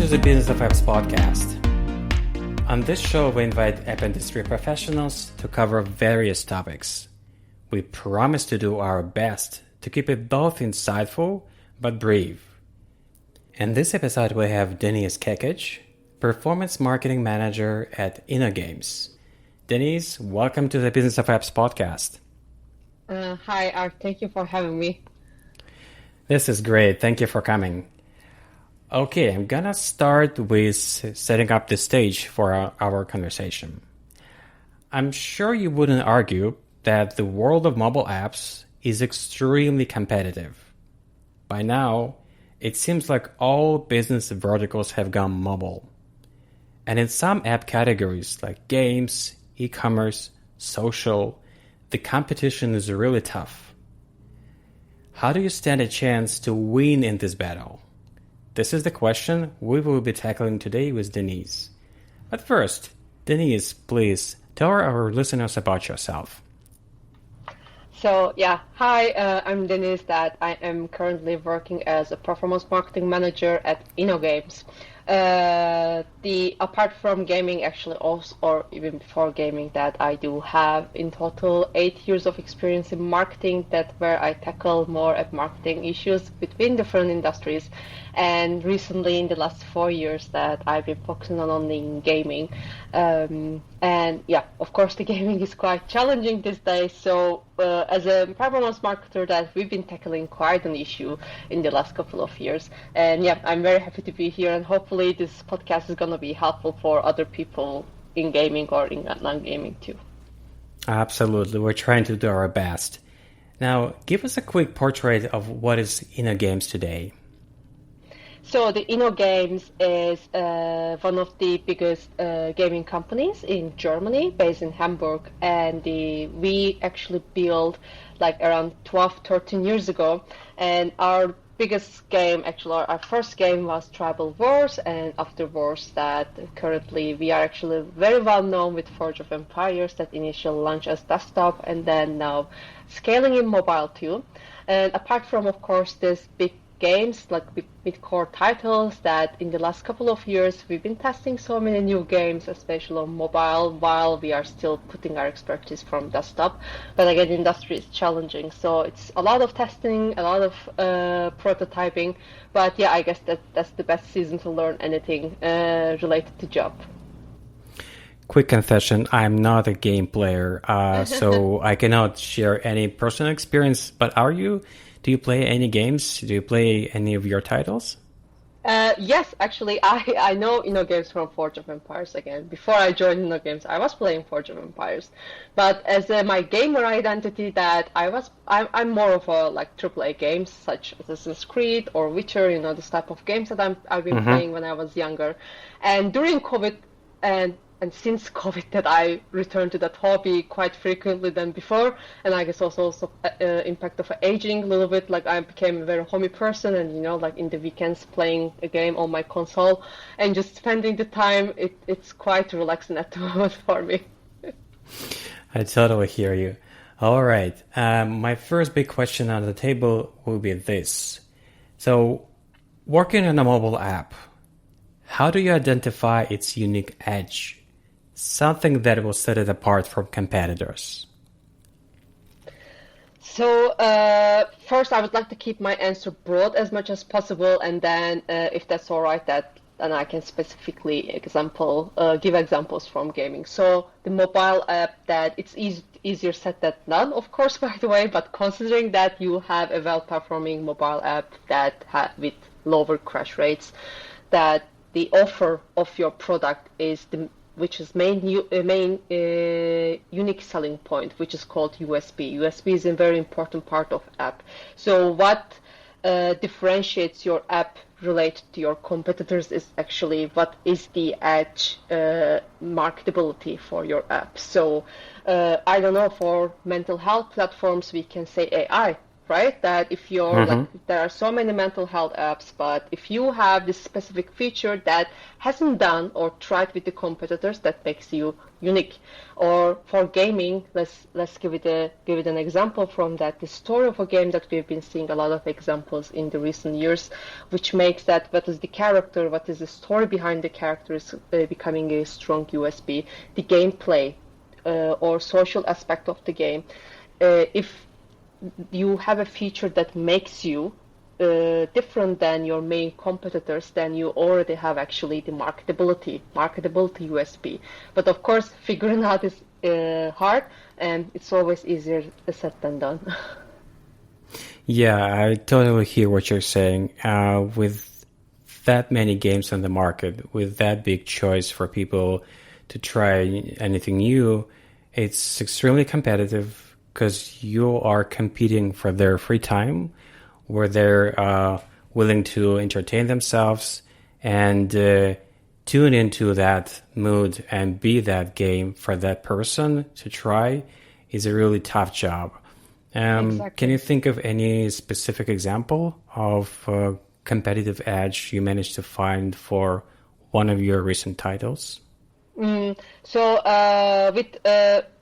to the Business of Apps podcast. On this show, we invite app industry professionals to cover various topics. We promise to do our best to keep it both insightful but brief. In this episode, we have Deniz Kekeç, Performance Marketing Manager at InnoGames. Deniz, welcome to the Business of Apps podcast. Hi, Art. Thank you for having me. This is great. Thank you for coming. Okay, I'm gonna start with setting up the stage for our conversation. I'm sure you wouldn't argue that the world of mobile apps is extremely competitive. By now, it seems like all business verticals have gone mobile. And in some app categories like games, e-commerce, social, the competition is really tough. How do you stand a chance to win in this battle? This is the question we will be tackling today with Deniz. But first, Deniz, please tell our listeners about yourself. Hi, I'm Deniz. I am currently working as a performance marketing manager at InnoGames. Apart from gaming, actually, also, or even before gaming, that I do have in total 8 years of experience in marketing. That where I tackle more at marketing issues between different industries. And recently, in the last 4 years, that I've been focusing on only in gaming. Of course, the gaming is quite challenging these days. So, as a performance marketer, that we've been tackling quite an issue in the last couple of years. And I'm very happy to be here. And hopefully, this podcast is going to be helpful for other people in gaming or in non-gaming too. Absolutely, we're trying to do our best. Now, give us a quick portrait of what is InnoGames today. So the InnoGames is one of the biggest gaming companies in Germany, based in Hamburg, and we actually built like around 12, 13 years ago, and our biggest game, actually our first game was Tribal Wars, and afterwards that currently we are actually very well known with Forge of Empires that initially launched as desktop and then now scaling in mobile too. And apart from, of course, this big games like big core titles that in the last couple of years we've been testing so many new games, especially on mobile, while we are still putting our expertise from desktop. But again, the industry is challenging, so it's a lot of testing, a lot of prototyping. But I guess that's the best season to learn anything related to job. Quick confession, I'm not a game player, so I cannot share any personal experience, but do you play any games? Do you play any of your titles? Yes, actually, I know InnoGames from Forge of Empires again. Before I joined InnoGames, I was playing Forge of Empires. But as my gamer identity, I'm more of a like AAA games such as Assassin's Creed or Witcher, this type of games that I've been playing when I was younger. And during COVID and since COVID that I returned to that hobby quite frequently than before, and I guess also impact of aging a little bit, like I became a very homey person and, like in the weekends playing a game on my console and just spending the time, it's quite relaxing at the moment for me. I totally hear you. All right. My first big question on the table will be this. So, working on a mobile app, how do you identify its unique edge? Something that will set it apart from competitors. So first, I would like to keep my answer broad as much as possible, and then if that's all right, then I can specifically give examples from gaming. So the mobile app, that it's easier said than done, of course, by the way, but considering that you have a well-performing mobile app that with lower crash rates, that the offer of your product is which is main unique selling point, which is called USB. USB is a very important part of app. So what differentiates your app related to your competitors is actually what is the edge marketability for your app. So I don't know, for mental health platforms, we can say AI. right? That if you're like, there are so many mental health apps, but if you have this specific feature that hasn't done or tried with the competitors, that makes you unique. Or for gaming, let's give it an example from that. The story of a game that we've been seeing a lot of examples in the recent years, which makes that what is the character, what is the story behind the character is becoming a strong USP. The gameplay or social aspect of the game. If you have a feature that makes you different than your main competitors, then you already have actually the marketability USP. But of course, figuring out is hard, and it's always easier said than done. Yeah, I totally hear what you're saying. With that many games on the market, with that big choice for people to try anything new, it's extremely competitive because you are competing for their free time, where they're willing to entertain themselves and tune into that mood and be that game for that person to try is a really tough job. Exactly. Can you think of any specific example of competitive edge you managed to find for one of your recent titles? So with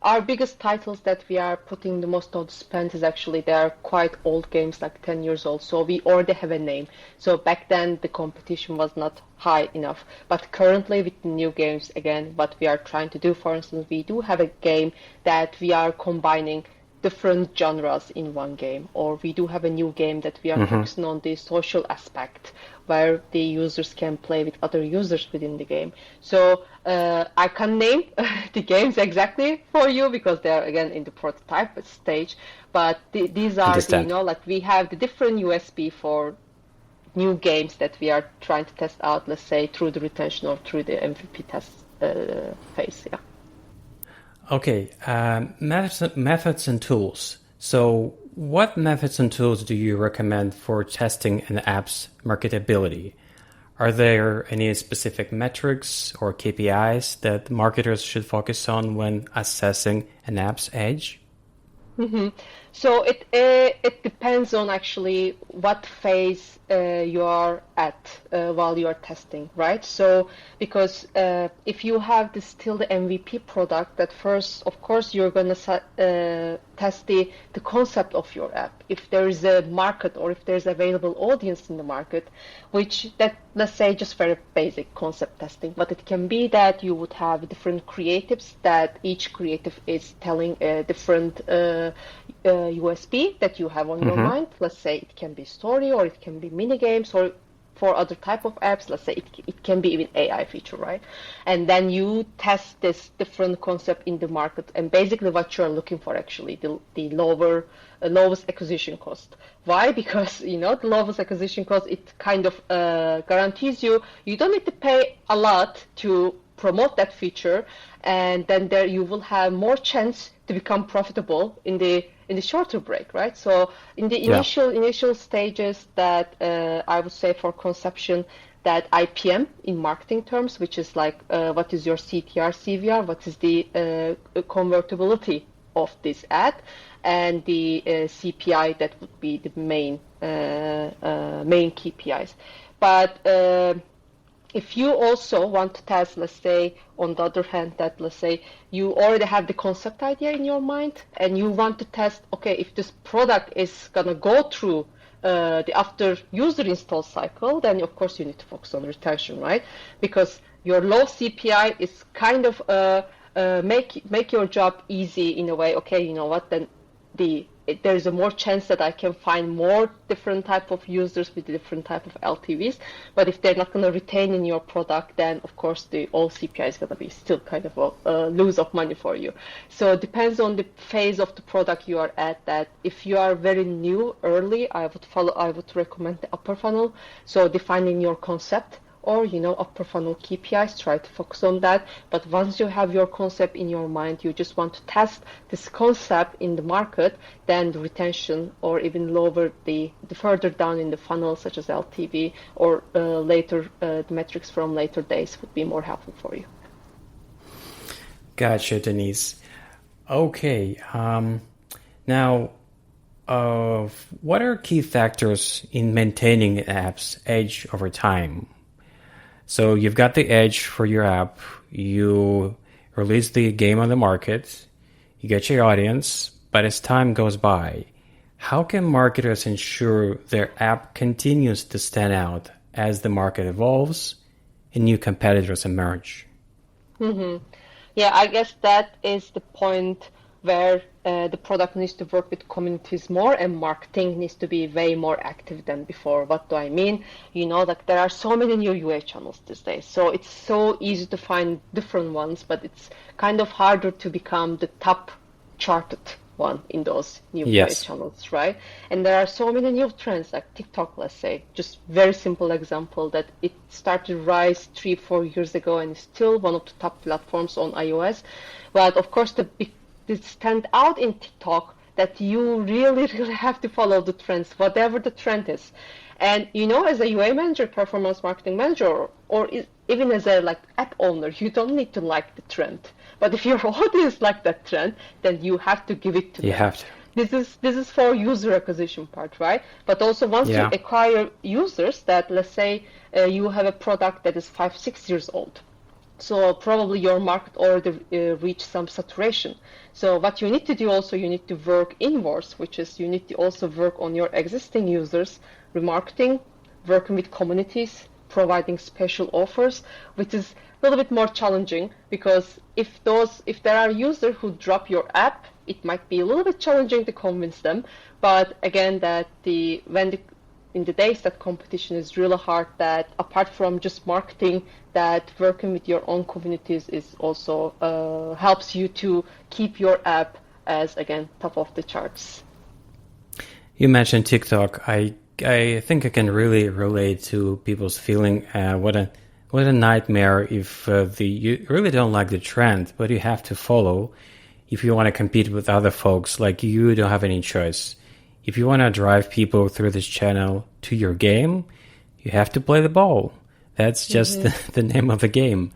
our biggest titles that we are putting the most of the spend is actually they are quite old games, like 10 years old. So we already have a name. So back then the competition was not high enough. But currently with the new games, again, what we are trying to do, for instance, we do have a game that we are combining different genres in one game, or we do have a new game that we are focusing on the social aspect where the users can play with other users within the game. So I can't name the games exactly for you because they are again in the prototype stage, but these are the, like we have the different USB for new games that we are trying to test out, let's say through the retention or through the MVP test phase. Yeah. Okay, methods and tools. So what methods and tools do you recommend for testing an app's marketability? Are there any specific metrics or KPIs that marketers should focus on when assessing an app's edge? So it depends on actually what phase you are at while you are testing, right? So because if you have still the MVP product, that first, of course, you're gonna test the concept of your app. If there is a market or if there's available audience in the market, which that, let's say, just very basic concept testing, but it can be that you would have different creatives that each creative is telling a different USP that you have on your mind. Let's say it can be story or it can be mini games, or for other type of apps, let's say it can be even AI feature, right? And then you test this different concept in the market, and basically what you're looking for actually the lowest acquisition cost. Why? Because the lowest acquisition cost, it kind of guarantees you don't need to pay a lot to promote that feature, and then there you will have more chance to become profitable in the shorter break, right? So in the initial stages, that I would say for conception, that IPM in marketing terms, which is like what is your CTR, CVR, what is the convertibility of this ad, and the CPI, that would be the main KPIs. But if you also want to test, let's say, on the other hand, that let's say you already have the concept idea in your mind and you want to test, okay, if this product is going to go through the after user install cycle, then of course you need to focus on retention, right? Because your low CPI is kind of make your job easy in a way. Okay, you know what, then there's a more chance that I can find more different type of users with different type of LTVs. But if they're not going to retain in your product, then of course the all CPI is going to be still kind of a lose of money for you. So it depends on the phase of the product you are at. That if you are very new, early, I would recommend the upper funnel. So defining your concept, or upper funnel KPIs, try to focus on that. But once you have your concept in your mind, you just want to test this concept in the market, then the retention, or even lower the further down in the funnel, such as LTV, or later the metrics from later days would be more helpful for you. Gotcha, Deniz. Okay, now What are key factors in maintaining an app's edge over time? So you've got the edge for your app, you release the game on the market, you get your audience, but as time goes by, how can marketers ensure their app continues to stand out as the market evolves and new competitors emerge? Yeah, I guess that is the point where the product needs to work with communities more and marketing needs to be way more active than before. What do I mean? Like there are so many new UA channels these days. So it's so easy to find different ones, but it's kind of harder to become the top charted one in those new UA channels, right? And there are so many new trends like TikTok, let's say, just very simple example that it started to rise 3-4 years ago and is still one of the top platforms on iOS. But of course, the stand out in TikTok that you really, really have to follow the trends, whatever the trend is. And as a UA manager, performance marketing manager, or even as a app owner, you don't need to like the trend. But if your audience like that trend, then you have to give it to them. You have to. This is for user acquisition part, right? But also once you acquire users, that let's say you have a product that is 5-6 years old. So probably your market already reached some saturation. So what you need to do also, you need to work inwards, which is you need to also work on your existing users, remarketing, working with communities, providing special offers, which is a little bit more challenging because if there are users who drop your app, it might be a little bit challenging to convince them. But again, in the days that competition is really hard, that apart from just marketing, that working with your own communities is also helps you to keep your app as, again, top of the charts. You mentioned TikTok. I think I can really relate to people's feeling. What a nightmare if you really don't like the trend, but you have to follow. If you want to compete with other folks, you don't have any choice. If you want to drive people through this channel to your game, you have to play the ball. That's just the name of the game.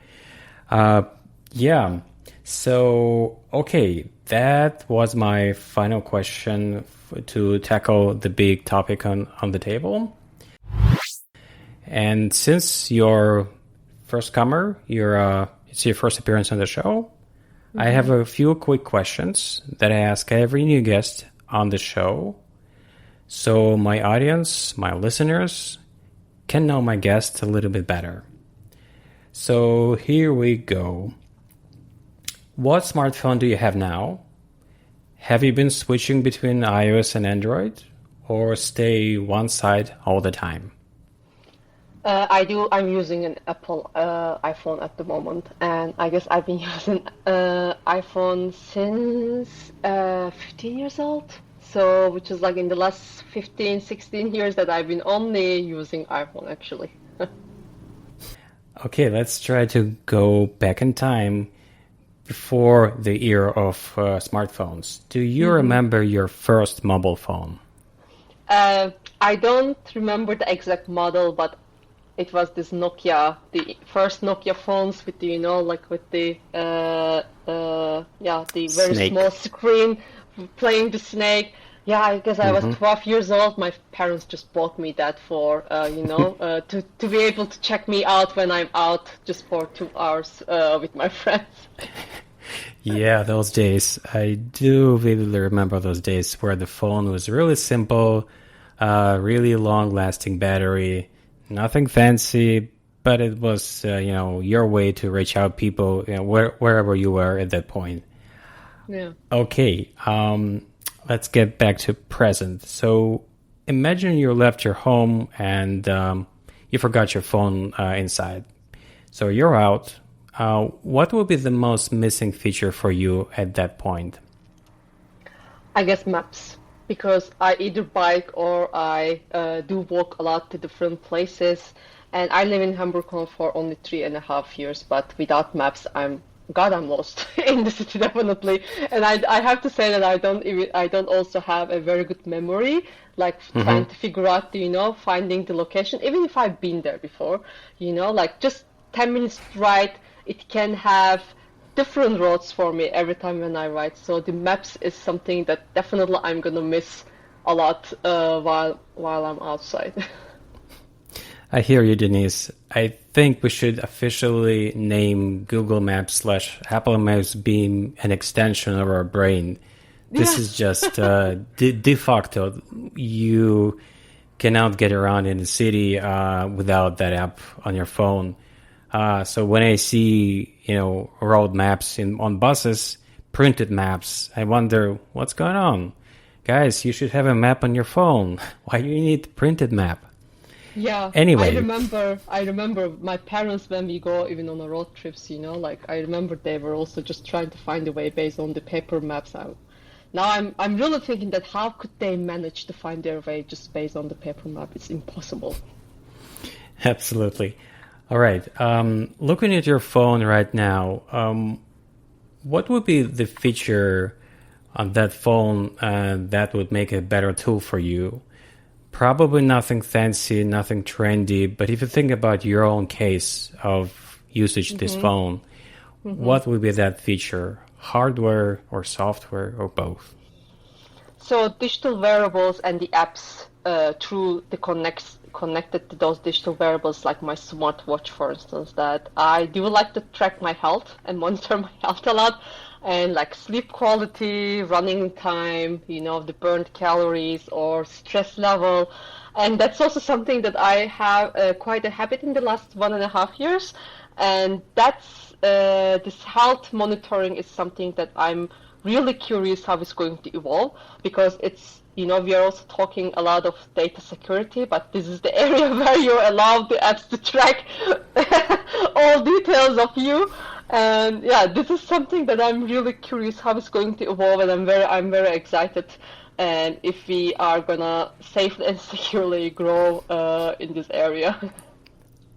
So, okay, that was my final question to tackle the big topic on the table. And since you're first comer, it's your first appearance on the show, I have a few quick questions that I ask every new guest on the show. So my audience, my listeners, can know my guest a little bit better. So here we go. What smartphone do you have now? Have you been switching between iOS and Android, or stay one side all the time? I do. I'm using an Apple iPhone at the moment, and I guess I've been using iPhone since 15 years old. So, which is in the last 15, 16 years that I've been only using iPhone, actually. Okay, let's try to go back in time before the era of smartphones. Do you remember your first mobile phone? I don't remember the exact model, but it was this Nokia, the first Nokia phones with the, with the, the very Snake. Small screen, playing the Snake. Yeah, I guess I was 12 years old. My parents just bought me that for, to be able to check me out when I'm out just for 2 hours with my friends. Yeah, those days. I do vividly remember those days where the phone was really simple, really long-lasting battery, nothing fancy, but it was, your way to reach out people, wherever you were at that point. Yeah. Okay, let's get back to present. So imagine you left your home and you forgot your phone inside. So you're out. What will be the most missing feature for you at that point? I guess maps, because I either bike or I do walk a lot to different places. And I live in Hamburg for only 3.5 years, but without maps, I'm lost in the city, definitely. And I have to say that I don't also have a very good memory, trying to figure out, finding the location, even if I've been there before, just 10 minutes ride, it can have different roads for me every time when I ride. So the maps is something that definitely I'm gonna miss a lot while I'm outside. I hear you, Denise. I think we should officially name Google Maps / Apple Maps being an extension of our brain. This is just de facto. You cannot get around in the city without that app on your phone. So when I see, road maps on buses, printed maps, I wonder what's going on. Guys, you should have a map on your phone. Why do you need a printed map? Yeah, Anyway, I remember my parents when we go even on the road trips, like I remember they were also just trying to find a way based on the paper maps. Now I'm really thinking that how could they manage to find their way just based on the paper map? It's impossible. absolutely. All right. Looking at your phone right now, what would be the feature on that phone that would make it a better tool for you? Probably nothing fancy, nothing trendy, but if you think about your own case of usage this phone, what would be that feature? Hardware or software or both? So digital wearables and the apps through the connected to those digital wearables, like my smartwatch, for instance, that I do like to track my health and monitor my health a lot, and like sleep quality, running time, the burned calories or stress level. And that's also something that I have quite a habit in the last 1.5 years. And that's this health monitoring is something that I'm really curious how it's going to evolve, because it's, we are also talking a lot of data security, but this is the area where you're allowed the apps to track all details of you. And yeah, this is something that I'm really curious how it's going to evolve, and I'm very excited. And if we are gonna safely and securely grow in this area.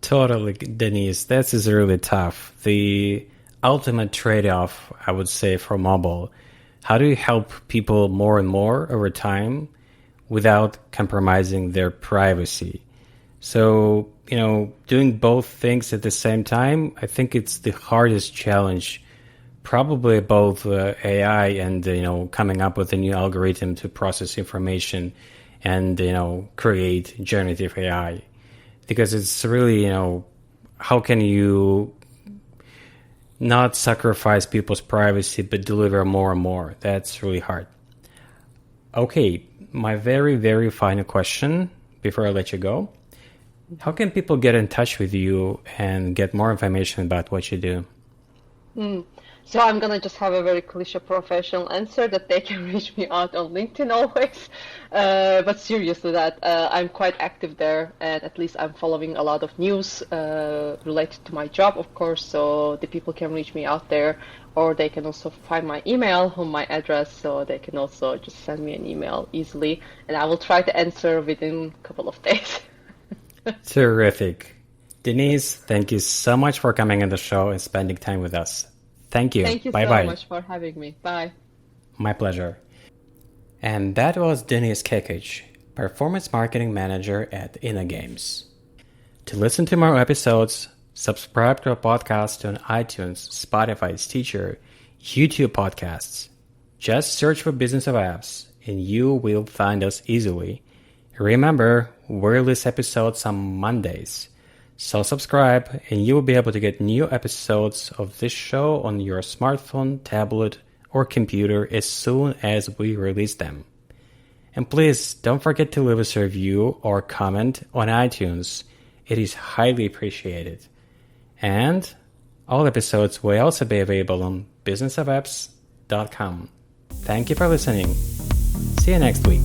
Totally, Denise. This is really tough. The ultimate trade-off, I would say, for mobile. How do you help people more and more over time without compromising their privacy? So, doing both things at the same time, I think it's the hardest challenge, probably both AI and, coming up with a new algorithm to process information and, create generative AI. Because it's really, how can you not sacrifice people's privacy but deliver more and more? That's really hard. Okay, my very, very final question before I let you go. How can people get in touch with you and get more information about what you do? So I'm gonna just have a very cliche professional answer that they can reach me out on LinkedIn always. But seriously, that I'm quite active there, and at least I'm following a lot of news related to my job, of course. So the people can reach me out there, or they can also find my email on my address. So they can also just send me an email easily, and I will try to answer within a couple of days. Terrific. Denise, thank you so much for coming on the show and spending time with us. Thank you. Thank you Bye-bye. so much for having me. Bye. My pleasure. And that was Deniz Kekeç, Performance Marketing Manager at InnoGames. To listen to more episodes, subscribe to our podcast on iTunes, Spotify, Stitcher, YouTube podcasts. Just search for Business of Apps and you will find us easily. Remember, we release episodes on Mondays. So subscribe and you will be able to get new episodes of this show on your smartphone, tablet, or computer as soon as we release them. And please don't forget to leave us a review or comment on iTunes. It is highly appreciated. And all episodes will also be available on businessofapps.com. Thank you for listening. See you next week.